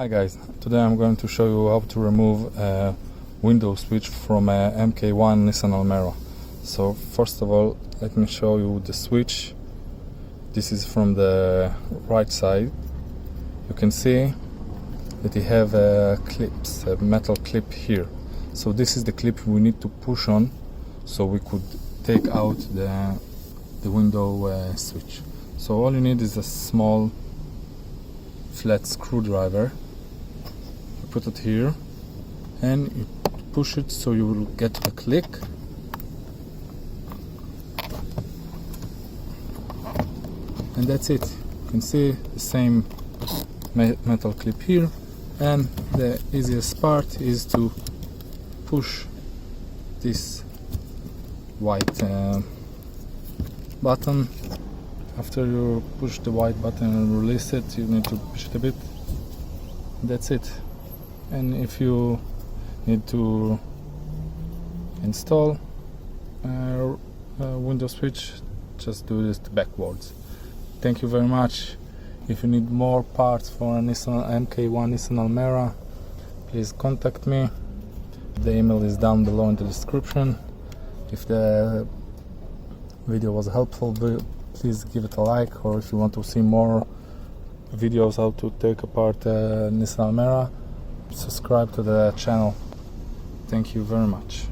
Hi guys, today I'm going to show you how to remove a window switch from a MK1 Nissan Almera. So first of all, let me show you the switch. This is from the right side. You can see that you have a metal clip here. So this is the clip we need to push on so we could take out the window switch. So all you need is a small flat screwdriver. You put it here and you push it so you will get a click. And that's it. You can see the same metal clip here, and the easiest part is to push this white button. After you push the white button and release it, you need to push it a bit. That's it. And if you need to install a window switch, just do this backwards. Thank you very much. If you need more parts for a Nissan MK1 Nissan Almera, please contact me. The email is down below in the description. If the video was helpful, please give it a like, or if you want to see more videos how to take apart Nissan Almera, subscribe to the channel. Thank you very much.